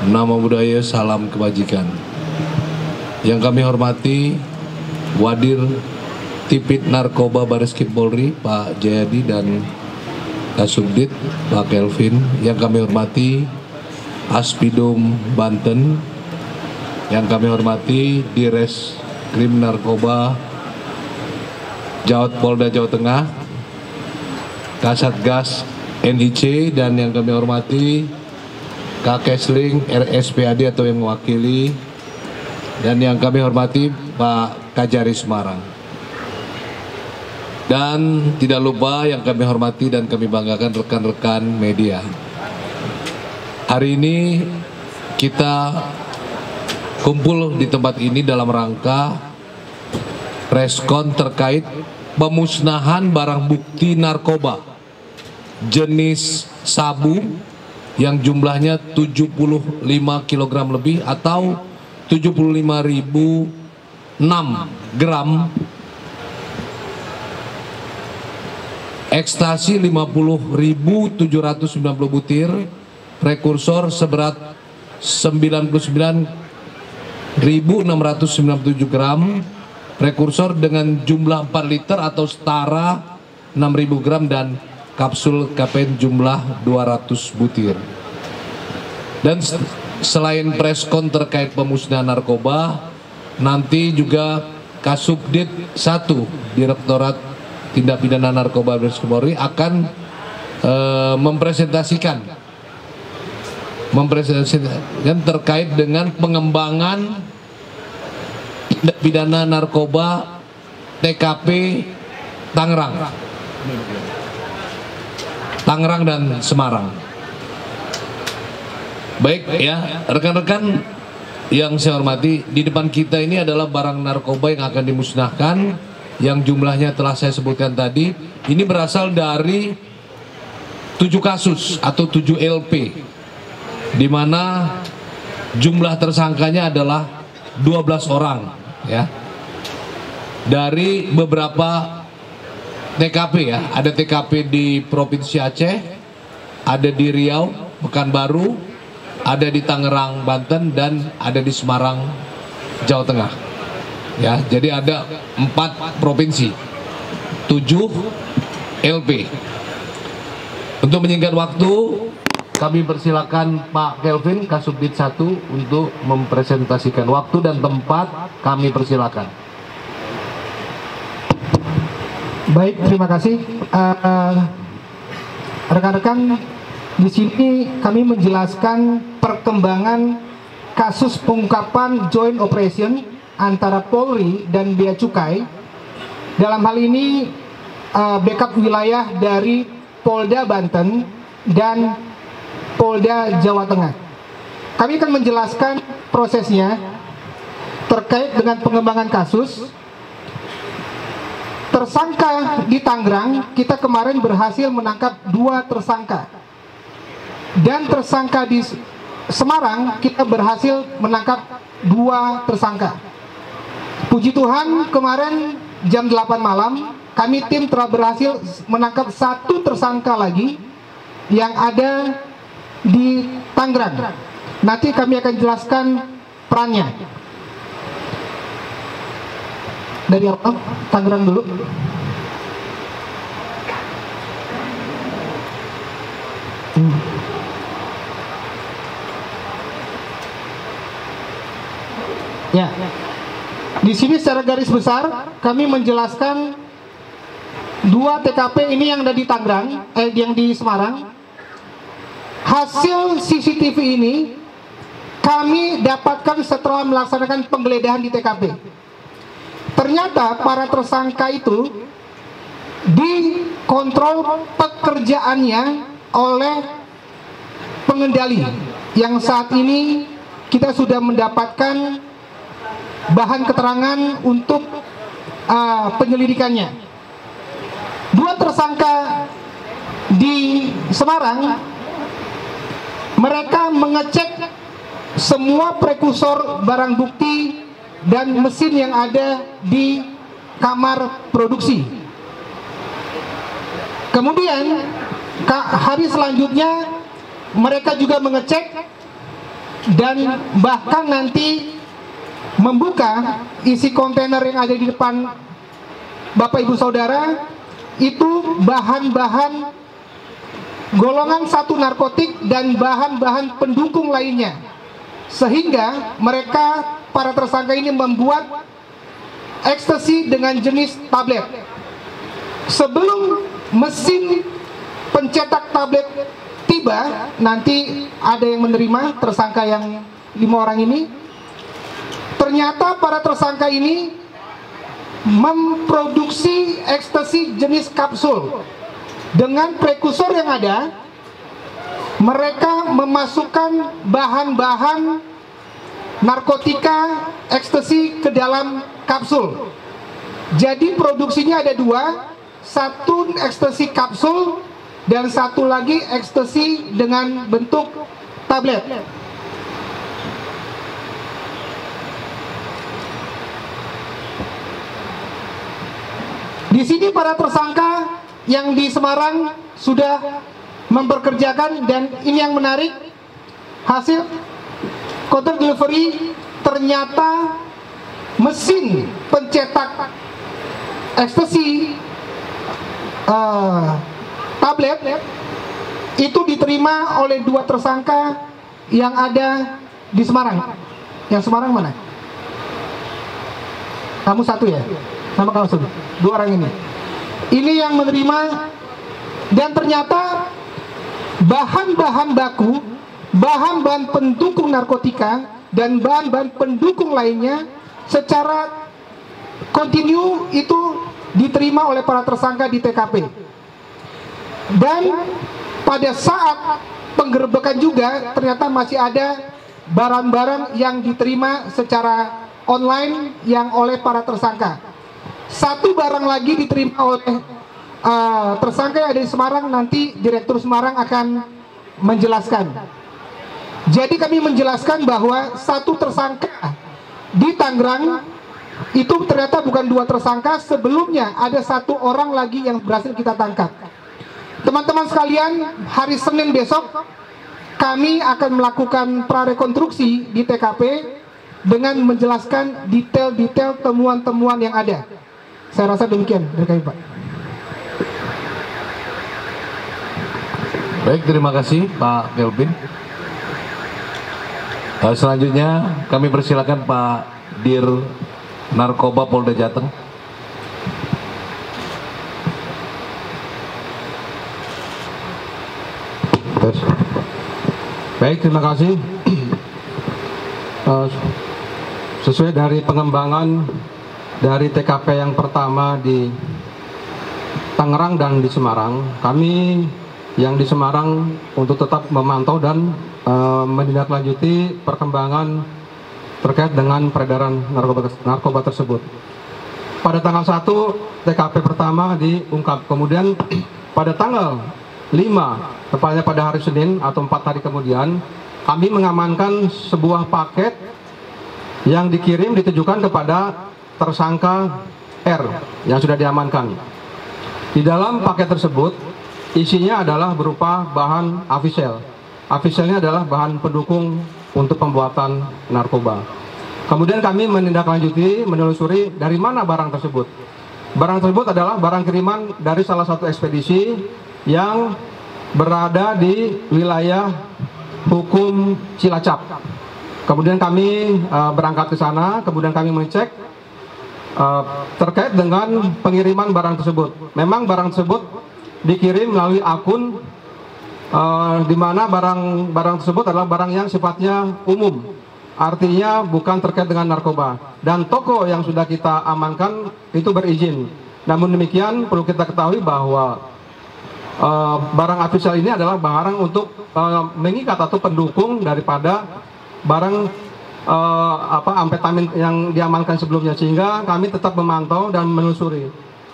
nama budaya, salam kebajikan. Yang kami hormati Wadir Tipit Narkoba Bareskrim Polri Pak Jayadi dan Kasubdit Pak Kelvin. Yang kami hormati Aspidum Banten. Yang kami hormati Direskrim Narkoba Polda Jawa Tengah, Kasatgas NIC, dan yang kami hormati Kakesling RSPAD atau yang mewakili, dan yang kami hormati Pak Kajari Semarang. Dan tidak lupa yang kami hormati dan kami banggakan rekan-rekan media. Hari ini kita kumpul di tempat ini dalam rangka preskon terkait pemusnahan barang bukti narkoba jenis sabu yang jumlahnya 75 kg lebih atau 75.006 gram, ekstasi 50.790 butir, prekursor seberat 99.697 gram, prekursor dengan jumlah 4 liter atau setara 6.000 gram, dan kapsul kafein jumlah 200 butir. Dan selain preskon terkait pemusnahan narkoba, nanti juga Kasubdit 1 Direktorat Tindak Pidana Narkoba Bareskrim Polri akan mempresentasikan terkait dengan pengembangan tindak pidana narkoba TKP Tangerang dan Semarang. Baik ya, rekan-rekan yang saya hormati, di depan kita ini adalah barang narkoba yang akan dimusnahkan, yang jumlahnya telah saya sebutkan tadi. Ini berasal dari 7 kasus atau 7 LP, di mana jumlah tersangkanya adalah 12 orang ya. Dari beberapa TKP ya, ada TKP di Provinsi Aceh, ada di Riau, Pekanbaru, ada di Tangerang, Banten, dan ada di Semarang, Jawa Tengah. Ya, jadi ada 4 provinsi, 7 LP. Untuk menyingkat waktu, kami persilakan Pak Kelvin Kasubdit 1 untuk mempresentasikan. Waktu dan tempat kami persilakan. Baik, terima kasih. Rekan-rekan, di sini kami menjelaskan perkembangan kasus pengungkapan joint operation antara Polri dan Bea Cukai. Dalam hal ini backup wilayah dari Polda Banten dan Polda Jawa Tengah. Kami akan menjelaskan prosesnya terkait dengan pengembangan kasus. Tersangka di Tangerang, kita kemarin berhasil menangkap 2 tersangka. Dan tersangka di Semarang, kita berhasil menangkap 2 tersangka. Puji Tuhan, kemarin jam 8 malam, kami tim telah berhasil menangkap 1 tersangka lagi yang ada di Tangerang. Nanti kami akan jelaskan perannya. Dari apa? Tangerang dulu. Ya, di sini secara garis besar kami menjelaskan 2 TKP ini yang ada di Tangerang, yang di Semarang. Hasil CCTV ini kami dapatkan setelah melaksanakan penggeledahan di TKP. Ternyata para tersangka itu dikontrol pekerjaannya oleh pengendali yang saat ini kita sudah mendapatkan bahan keterangan untuk penyelidikannya. 2 tersangka di Semarang, mereka mengecek semua prekursor barang bukti dan mesin yang ada di kamar produksi. Kemudian hari selanjutnya mereka juga mengecek dan bahkan nanti membuka isi kontainer yang ada di depan Bapak Ibu Saudara itu bahan-bahan golongan 1 narkotik dan bahan-bahan pendukung lainnya, sehingga mereka para tersangka ini membuat ekstasi dengan jenis tablet. Sebelum mesin pencetak tablet tiba, nanti ada yang menerima tersangka yang 5 orang ini. Ternyata para tersangka ini memproduksi ekstasi jenis kapsul. Dengan prekursor yang ada, mereka memasukkan bahan-bahan narkotika ekstasi ke dalam kapsul. Jadi produksinya ada 2, satu ekstasi kapsul dan satu lagi ekstasi dengan bentuk tablet. Di sini para tersangka yang di Semarang sudah memperkerjakan, dan ini yang menarik, hasil counter delivery ternyata mesin pencetak ekstasi tablet itu diterima oleh 2 tersangka yang ada di Semarang. Yang Semarang mana? Kamu satu ya? Sama kamu satu. 2 orang ini. Ini yang menerima, dan ternyata bahan-bahan baku, bahan-bahan pendukung narkotika dan bahan-bahan pendukung lainnya secara kontinu itu diterima oleh para tersangka di TKP. Dan pada saat penggerebekan juga ternyata masih ada barang-barang yang diterima secara online yang oleh para tersangka. Satu barang lagi diterima oleh tersangka yang ada di Semarang, nanti Direktur Semarang akan menjelaskan. Jadi kami menjelaskan bahwa satu tersangka di Tangerang itu ternyata bukan 2 tersangka, sebelumnya ada 1 orang lagi yang berhasil kita tangkap. Teman-teman sekalian, hari Senin besok kami akan melakukan prarekonstruksi di TKP dengan menjelaskan detail-detail temuan-temuan yang ada. Saya rasa demikian dari kami, Pak. Baik, terima kasih Pak Kelvin. Selanjutnya kami persilakan Pak Dir Narkoba Polda Jateng. Baik, terima kasih. Sesuai dari pengembangan dari TKP yang pertama di Tangerang dan di Semarang, kami yang di Semarang untuk tetap memantau dan menindaklanjuti perkembangan terkait dengan peredaran narkoba tersebut. Pada tanggal 1 TKP pertama diungkap, kemudian pada tanggal 5, tepatnya pada hari Senin atau 4 hari kemudian, kami mengamankan sebuah paket yang dikirim ditujukan kepada tersangka R yang sudah diamankan. Di dalam paket tersebut isinya adalah berupa bahan afisel. Afisselnya adalah bahan pendukung untuk pembuatan narkoba. Kemudian kami menindaklanjuti, menelusuri dari mana barang tersebut. Barang tersebut adalah barang kiriman dari salah satu ekspedisi yang berada di wilayah hukum Cilacap. Kemudian kami berangkat ke sana, kemudian kami mengecek terkait dengan pengiriman barang tersebut. Memang barang tersebut dikirim melalui akun di mana barang tersebut adalah barang yang sifatnya umum, artinya bukan terkait dengan narkoba, dan toko yang sudah kita amankan itu berizin. Namun demikian perlu kita ketahui bahwa barang afisel ini adalah barang untuk mengikat atau pendukung daripada barang amfetamin yang diamankan sebelumnya, sehingga kami tetap memantau dan menelusuri.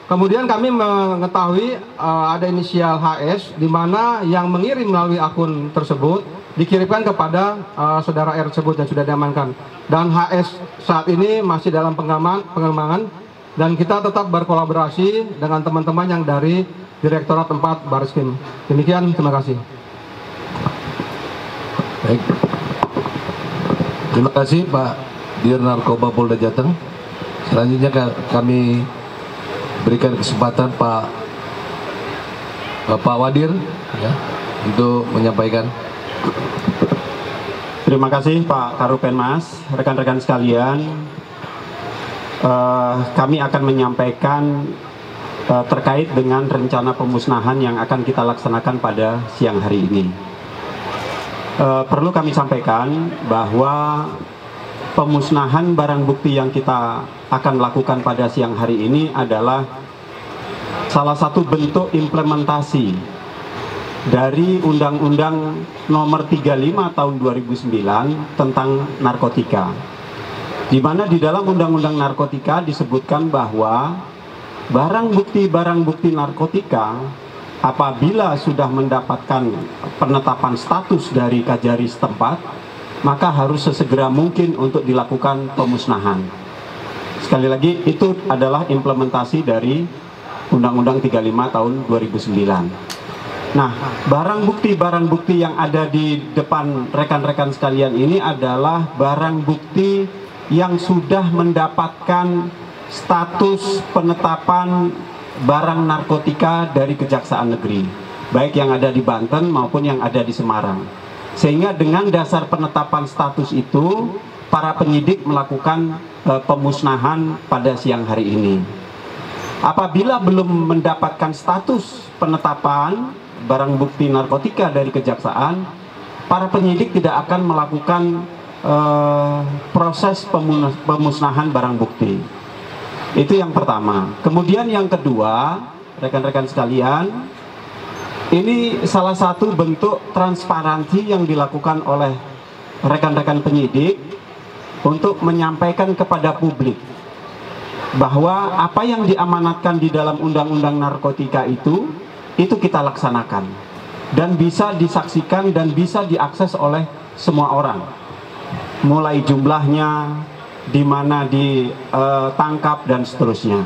Kemudian kami mengetahui ada inisial HS, di mana yang mengirim melalui akun tersebut dikirimkan kepada saudara R tersebut yang sudah diamankan. Dan HS saat ini masih dalam pengembangan, dan kita tetap berkolaborasi dengan teman-teman yang dari Direktorat 4 Bareskrim. Demikian, terima kasih. Baik. Terima kasih Pak Dir Narkoba Polda Jateng. Selanjutnya kami berikan kesempatan Pak Wadir ya, untuk menyampaikan. Terima kasih Pak Karopenmas, rekan-rekan sekalian. Kami akan menyampaikan terkait dengan rencana pemusnahan yang akan kita laksanakan pada siang hari ini. Perlu kami sampaikan bahwa pemusnahan barang bukti yang kita akan lakukan pada siang hari ini adalah salah satu bentuk implementasi dari Undang-Undang Nomor 35 Tahun 2009 tentang narkotika, di mana di dalam Undang-Undang Narkotika disebutkan bahwa barang bukti narkotika apabila sudah mendapatkan penetapan status dari Kajari setempat, maka harus sesegera mungkin untuk dilakukan pemusnahan. Sekali lagi, itu adalah implementasi dari Undang-Undang 35 tahun 2009. Nah, barang bukti yang ada di depan rekan-rekan sekalian ini adalah barang bukti yang sudah mendapatkan status penetapan barang narkotika dari Kejaksaan Negeri, baik yang ada di Banten maupun yang ada di Semarang. Sehingga dengan dasar penetapan status itu, para penyidik melakukan pemusnahan pada siang hari ini. Apabila belum mendapatkan status penetapan barang bukti narkotika dari Kejaksaan, para penyidik tidak akan melakukan proses pemusnahan barang bukti. Itu yang pertama. Kemudian yang kedua, rekan-rekan sekalian, ini salah satu bentuk transparansi yang dilakukan oleh rekan-rekan penyidik untuk menyampaikan kepada publik bahwa apa yang diamanatkan di dalam Undang-Undang Narkotika itu kita laksanakan dan bisa disaksikan dan bisa diakses oleh semua orang, mulai jumlahnya, di mana ditangkap dan seterusnya.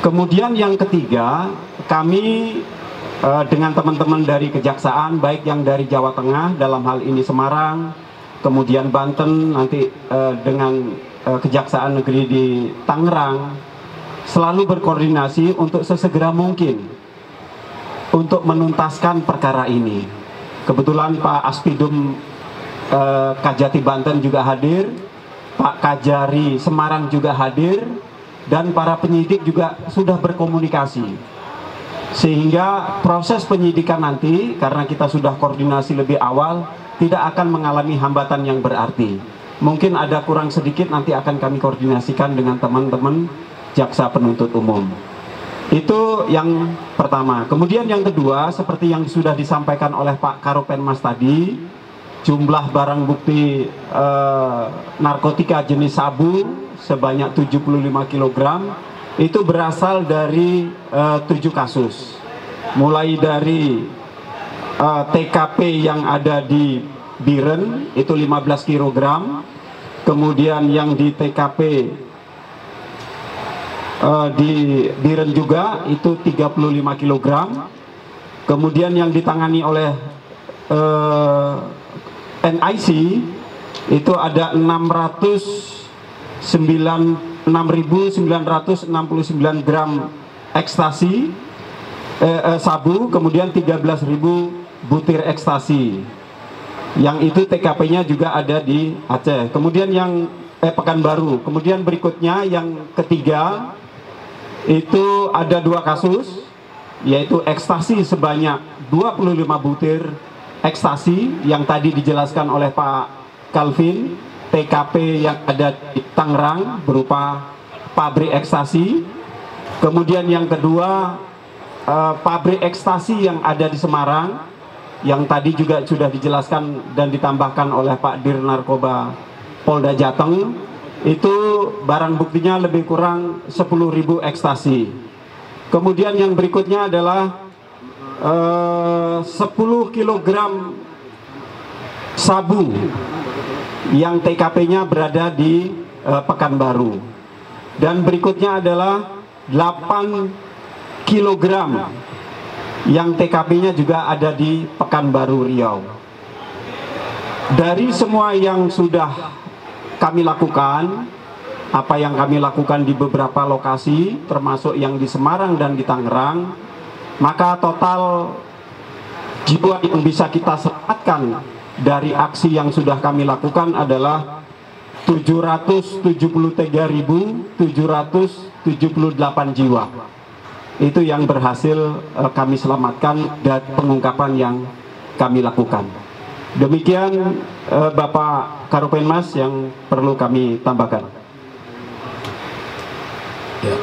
Kemudian yang ketiga, kami dengan teman-teman dari Kejaksaan, baik yang dari Jawa Tengah, dalam hal ini Semarang, kemudian Banten, nanti dengan Kejaksaan Negeri di Tangerang, selalu berkoordinasi untuk sesegera mungkin untuk menuntaskan perkara ini. Kebetulan Pak Aspidum Kajati Banten juga hadir, Pak Kajari Semarang juga hadir, dan para penyidik juga sudah berkomunikasi. Sehingga proses penyidikan nanti, karena kita sudah koordinasi lebih awal, tidak akan mengalami hambatan yang berarti. Mungkin ada kurang sedikit, nanti akan kami koordinasikan dengan teman-teman jaksa penuntut umum. Itu yang pertama. Kemudian yang kedua, seperti yang sudah disampaikan oleh Pak Karopenmas tadi, jumlah barang bukti narkotika jenis sabu sebanyak 75 kg itu berasal dari 7 kasus. Mulai dari TKP yang ada di Biren itu 15 kg, kemudian yang di TKP di Biren juga itu 35 kg, kemudian yang ditangani oleh NIC itu ada 6.969 gram ekstasi sabu, kemudian 13.000 butir ekstasi, yang itu TKP-nya juga ada di Aceh. Kemudian yang Pekanbaru. Kemudian berikutnya yang ketiga itu ada 2 kasus, yaitu ekstasi sebanyak 25 butir ekstasi yang tadi dijelaskan oleh Pak Calvin, TKP yang ada di Tangerang berupa pabrik ekstasi. Kemudian yang kedua pabrik ekstasi yang ada di Semarang yang tadi juga sudah dijelaskan dan ditambahkan oleh Pak Dir Narkoba Polda Jateng, itu barang buktinya lebih kurang 10.000 ekstasi. Kemudian yang berikutnya adalah 10 kg sabu yang TKP-nya berada di Pekanbaru, dan berikutnya adalah 8 kg yang TKP-nya juga ada di Pekanbaru Riau. Dari semua yang sudah kami lakukan, apa yang kami lakukan di beberapa lokasi, termasuk yang di Semarang dan di Tangerang, maka total jiwa yang bisa kita selamatkan dari aksi yang sudah kami lakukan adalah 773.778 jiwa. Itu yang berhasil kami selamatkan dari pengungkapan yang kami lakukan. Demikian Bapak Karopenmas yang perlu kami tambahkan. Ya.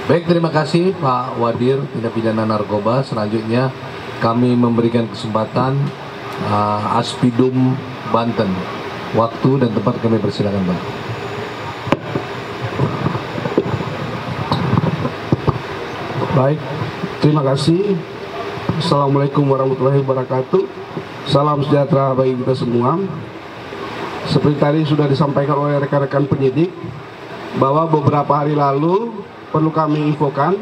Baik, terima kasih Pak Wadir Tindak Pidana Narkoba. Selanjutnya kami memberikan kesempatan Aspidum Banten. Waktu dan tempat kami persilakan, Pak. Baik, terima kasih. Assalamualaikum warahmatullahi wabarakatuh. Salam sejahtera bagi kita semua. Seperti tadi sudah disampaikan oleh rekan-rekan penyidik bahwa beberapa hari lalu perlu kami infokan,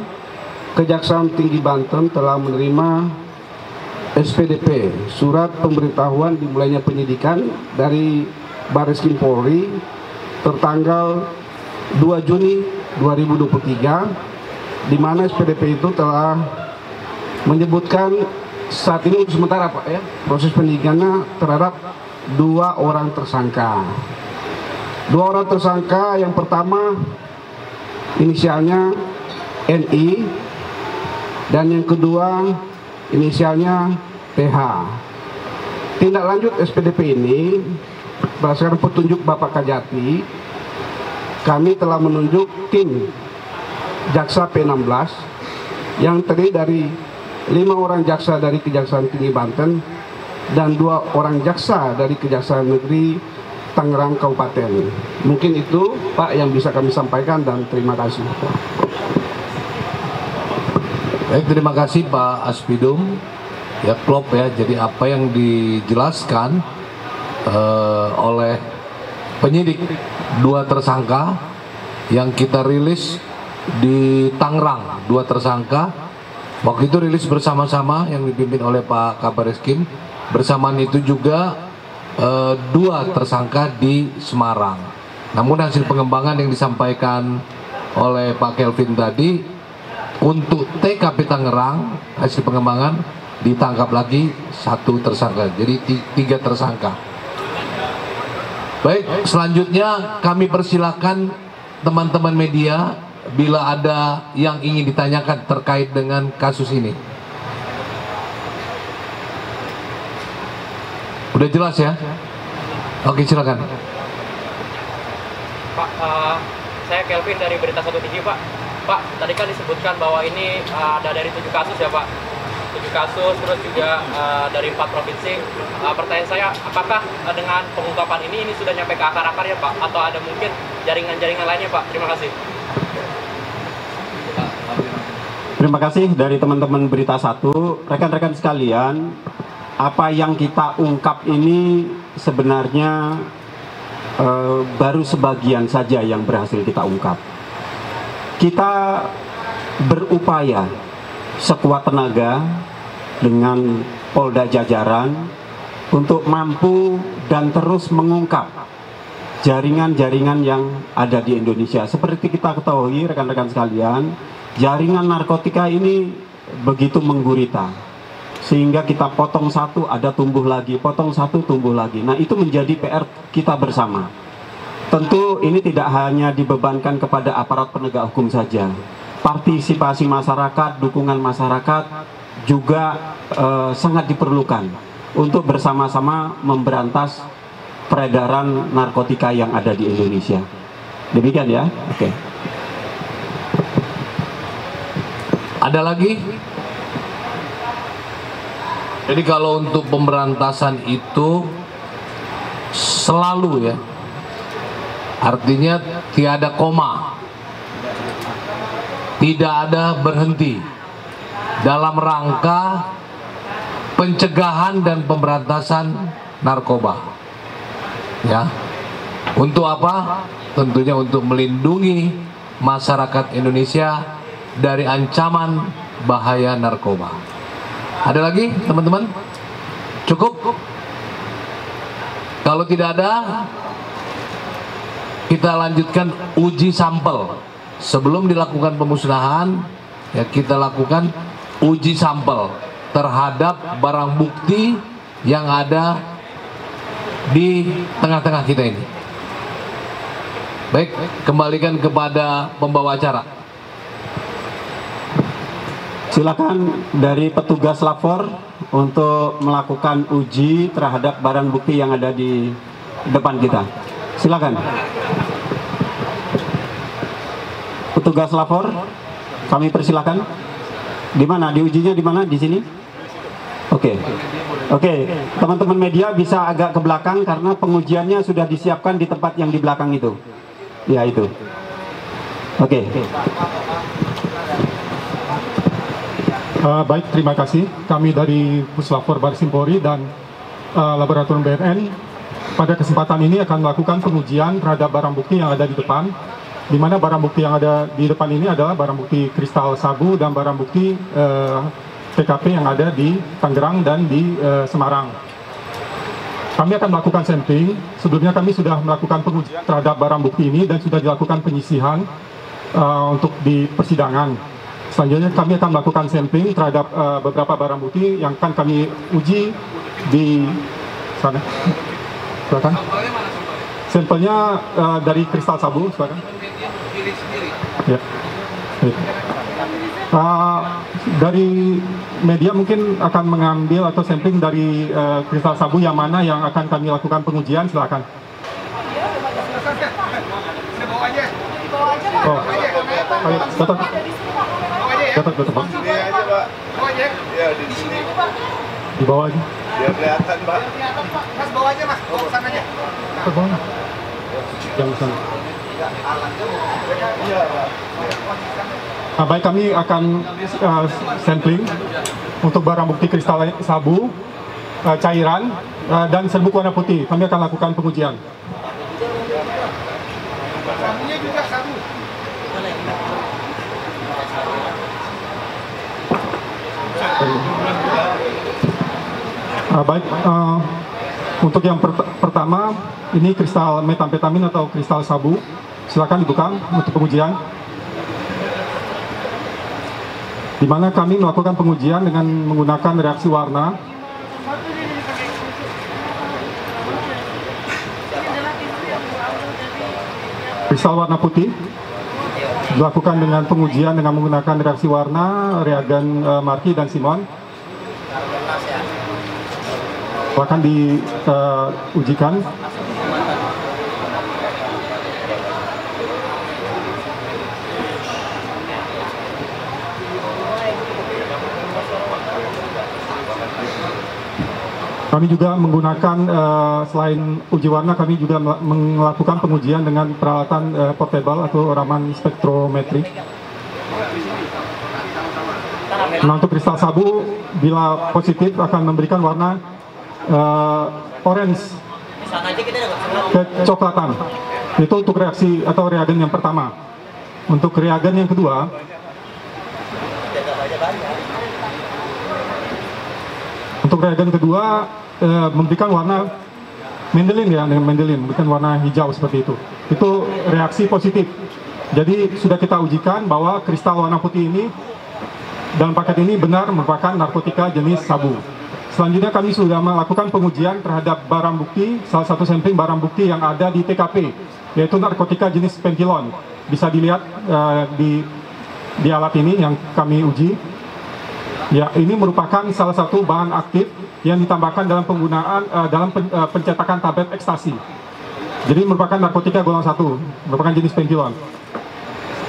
Kejaksaan Tinggi Banten telah menerima SPDP, surat pemberitahuan dimulainya penyidikan dari Barreskrim Polri tertanggal 2 Juni 2023, di mana SPDP itu telah menyebutkan saat ini untuk sementara Pak ya, proses penyidikannya terhadap 2 orang tersangka. 2 orang tersangka, yang pertama inisialnya NI dan yang kedua inisialnya TH. Tindak lanjut SPDP ini berdasarkan petunjuk Bapak Kajati, kami telah menunjuk tim Jaksa P16 yang terdiri dari 5 orang jaksa dari Kejaksaan Tinggi Banten dan 2 orang jaksa dari Kejaksaan Negeri Tangerang Kabupaten. Mungkin itu Pak yang bisa kami sampaikan, dan terima kasih. Baik, terima kasih Pak Aspidum. Ya, klop ya. Jadi apa yang dijelaskan oleh penyidik 2 tersangka yang kita rilis di Tangerang, 2 tersangka. Waktu itu rilis bersama-sama yang dipimpin oleh Pak Kabareskrim. Bersamaan itu juga 2 tersangka di Semarang. Namun hasil pengembangan yang disampaikan oleh Pak Kelvin tadi, untuk TKP Tangerang hasil pengembangan ditangkap lagi 1 tersangka, jadi 3 tersangka. Baik, selanjutnya kami persilakan teman-teman media bila ada yang ingin ditanyakan terkait dengan kasus ini. Udah jelas ya? Oke, silakan. Pak, saya Kelvin dari Berita 1 TV, Pak. Pak, tadi kan disebutkan bahwa ini ada dari 7 kasus ya, Pak. 7 kasus, terus juga dari 4 provinsi. Pertanyaan saya, apakah dengan pengungkapan ini sudah nyampe ke akar-akar ya, Pak? Atau ada mungkin jaringan-jaringan lainnya, Pak? Terima kasih. Terima kasih dari teman-teman Berita 1. Rekan-rekan sekalian, apa yang kita ungkap ini sebenarnya baru sebagian saja yang berhasil kita ungkap. Kita berupaya sekuat tenaga dengan Polda jajaran untuk mampu dan terus mengungkap jaringan-jaringan yang ada di Indonesia. Seperti kita ketahui rekan-rekan sekalian, jaringan narkotika ini begitu menggurita, sehingga kita potong 1 ada tumbuh lagi, potong 1 tumbuh lagi. Nah, itu menjadi PR kita bersama. Tentu ini tidak hanya dibebankan kepada aparat penegak hukum saja. Partisipasi masyarakat, dukungan masyarakat juga sangat diperlukan untuk bersama-sama memberantas peredaran narkotika yang ada di Indonesia. Demikian ya. Oke. Ada lagi? Jadi kalau untuk pemberantasan itu selalu ya, artinya tiada koma, tidak ada berhenti dalam rangka pencegahan dan pemberantasan narkoba. Ya, untuk apa? Tentunya untuk melindungi masyarakat Indonesia dari ancaman bahaya narkoba. Ada lagi teman-teman? Cukup? Kalau tidak ada, kita lanjutkan uji sampel. Sebelum dilakukan pemusnahan, ya kita lakukan uji sampel terhadap barang bukti yang ada di tengah-tengah kita ini. Baik, kembalikan kepada pembawa acara. Silakan dari petugas lapor untuk melakukan uji terhadap barang bukti yang ada di depan kita. Silakan. Petugas lapor, kami persilakan. Di mana? Diujinya di mana? Di sini? Oke. Teman-teman media bisa agak ke belakang karena pengujiannya sudah disiapkan di tempat yang di belakang itu. Ya, itu. Oke. Baik, terima kasih. Kami dari Puslapor Baris Krim Polri dan Laboratorium BNN pada kesempatan ini akan melakukan pengujian terhadap barang bukti yang ada di depan, di mana barang bukti yang ada di depan ini adalah barang bukti kristal sabu dan barang bukti TKP yang ada di Tangerang dan di Semarang. Kami akan melakukan sampling. Sebelumnya kami sudah melakukan pengujian terhadap barang bukti ini dan sudah dilakukan penyisihan untuk di persidangan. Selanjutnya kami akan melakukan sampling terhadap beberapa barang bukti yang akan kami uji di sana. Silakan. Sampelnya dari kristal sabu, silakan. Ya. Dari media mungkin akan mengambil atau sampling dari kristal sabu yang mana yang akan kami lakukan pengujian, silakan. Oh, ayo, Bapak. Catat, Pak. Sini aja, Pak. Ya, di sini. Di bawah aja. Biar kelihatan, Pak. Mas bawa aja, Mas. Bawa ke sana aja. Ke bawah. Jangan sana. Nah, baik, kami akan sampling untuk barang bukti kristal sabu, cairan, dan serbuk warna putih. Kami akan lakukan pengujian. Sabunya juga sabu. Baik, untuk yang pertama ini kristal metamfetamin atau kristal sabu. Silakan dibuka untuk pengujian. Di mana kami melakukan pengujian dengan menggunakan reaksi warna. Kristal warna putih dilakukan dengan pengujian dengan menggunakan reaksi warna, reagen Marki dan Simon. Akan diujikan. Kami juga menggunakan selain uji warna, kami juga melakukan pengujian dengan peralatan portable atau Raman spektrometri. Nah, untuk kristal sabu bila positif akan memberikan warna orange kecoklatan. Itu untuk reaksi atau reagen yang pertama. Untuk reagen yang kedua, memberikan warna Mendelin ya, dengan Mendelin, memberikan warna hijau seperti itu. Itu reaksi positif. Jadi sudah kita ujikan bahwa kristal warna putih ini dalam paket ini benar merupakan narkotika jenis sabu. Selanjutnya kami sudah melakukan pengujian terhadap barang bukti, salah satu sampling barang bukti yang ada di TKP, yaitu narkotika jenis pentilon. Bisa dilihat di alat ini yang kami uji. Ya, ini merupakan salah satu bahan aktif yang ditambahkan dalam penggunaan pencetakan tablet ekstasi. Jadi merupakan narkotika golongan 1, merupakan jenis pentilon.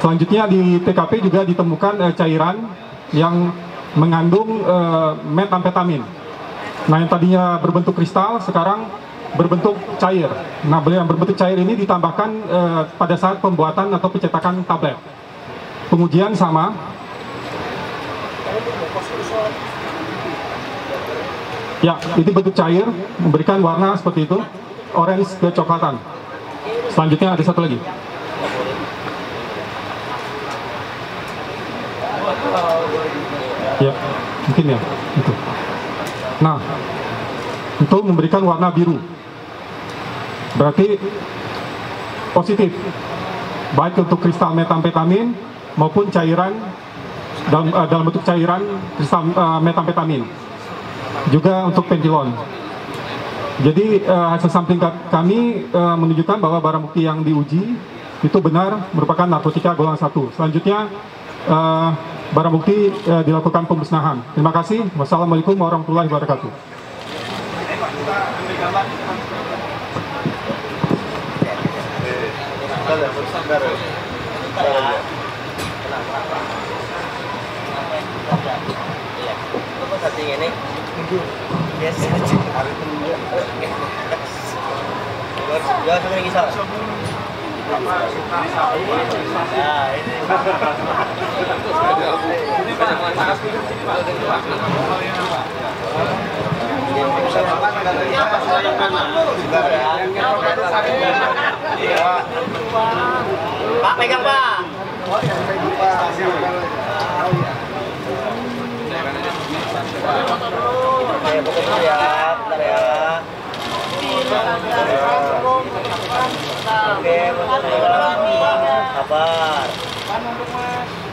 Selanjutnya di TKP juga ditemukan cairan yang mengandung metamfetamin. Nah, yang tadinya berbentuk kristal sekarang berbentuk cair. Nah, yang berbentuk cair ini ditambahkan pada saat pembuatan atau pencetakan tablet. Pengujian sama. Ya, ini bentuk cair, memberikan warna seperti itu, orange kecoklatan. Selanjutnya ada satu lagi. Ya, mungkin ya. Gitu. Nah, untuk memberikan warna biru, berarti positif, baik untuk kristal metamfetamin maupun cairan dalam bentuk cairan kristal metamfetamin, juga untuk pentilon. Jadi hasil sampling kami menunjukkan bahwa barang bukti yang diuji itu benar merupakan narkotika golongan 1. Selanjutnya barang bukti dilakukan pemusnahan. Terima kasih. Wassalamualaikum warahmatullahi wabarakatuh. Pak, pegang Pak. Oke, pokoknya ya, bentar ya. Oke, sabar.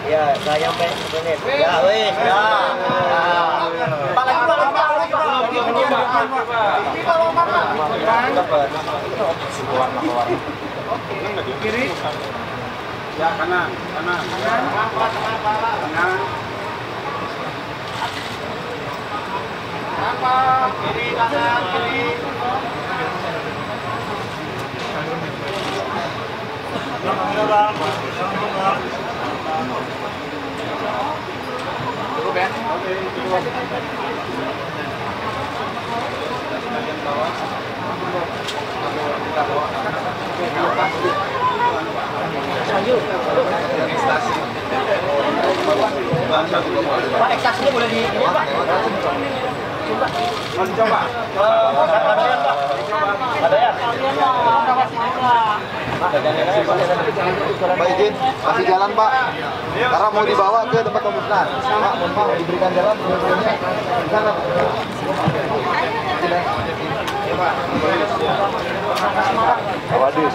Ya, nggak nyampe menit. Ya, wis, ya. Pak, Kiri. Ya, kanan. Kanan. Kiri, kanan, kiri. Cukup ya? Oke, cukup. Pak, ekstasinya boleh di ini, Pak? Coba. Ada ya? Pak izin, kasih jalan Pak. Karena mau dibawa ke tempat pemusnahan. Pak, mohon maaf diberikan jalan. Sana. Waduh.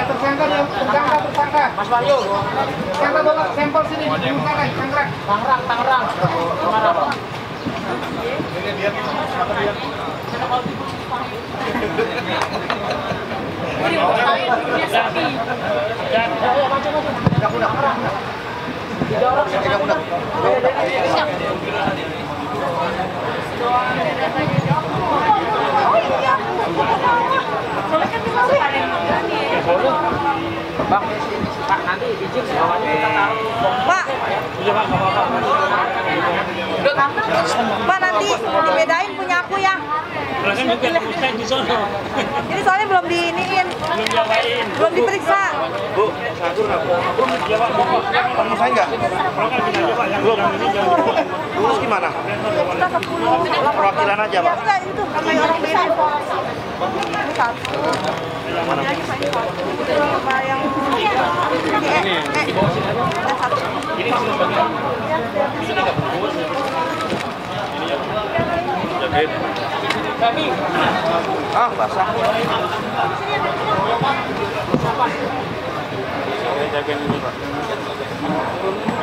Tersangka. Mas Wahyu. Tersangka bawa sampel sini di Tangerang. Bang, Pak, nanti izin semuanya kita taruh. Pak. Iya, Pak, nggak apa-apa. Pak, nanti dibedain punya aku ya. Kan juga di sono. Ini soalnya belum diiniin. Belum diapain. Belum diperiksa. Bu, satu kamu saya enggak? Belum. Terus gimana? Kita 10. Perwakilan aja, Pak. Enggak, itu kami orang beda. Ini satu. Mana? Sama yang ini. Satu. Ini sebagian. Ini enggak bungkus. Jagain. Kami. Ah, basah. Saya jagain ini, Pak.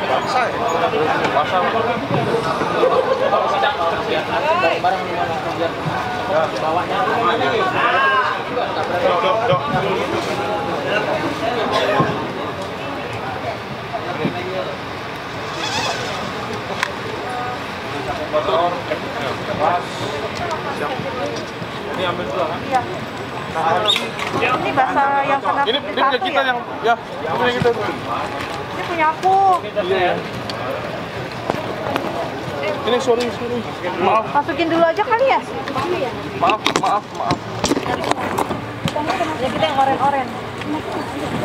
Basah. Basah. Barang-barang di mana biar bawahnya. Dok. Ini ambil dulu kan? Iya. Ini bahasa yang kena Ini punya kita ya? yang ya, punya kita. Ini punya aku. Iya. Ini sorry. Maaf. Masukin dulu aja kali ya? Maaf. Ya kita yang oren-oren.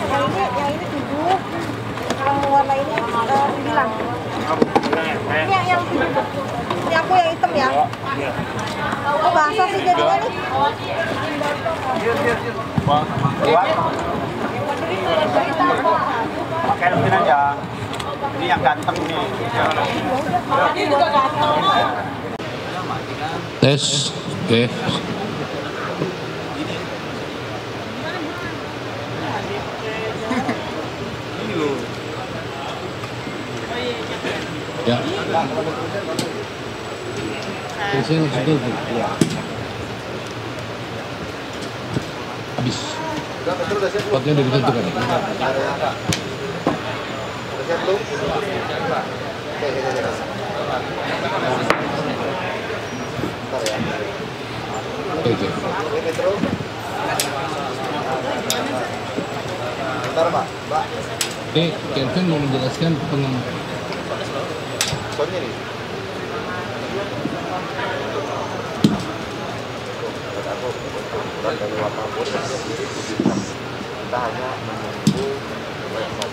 Yang ini 7. Yang warna ini 9. Ini yang 7. Ini aku yang hitam ya. Oh, basah sih jadinya nih. Pakai mesin aja. Ini yang ganteng nih. Tes, oke. Ya. Tesnya langsung tutup. Habis. Spotnya udah ditentukan. Siap belum? Oke. Oke. Bentar Pak, Mbak. Ini Kelvin mau menjelaskan Soalnya nih. Dari apapun kita hanya menunggu turunnya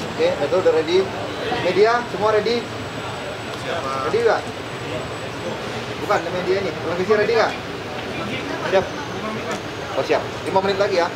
Oke, itu udah ready. Media semua ready? Ready nggak? Bukan, media ini. Televisi ready nggak? Siap. Oh siap. 5 menit lagi ya.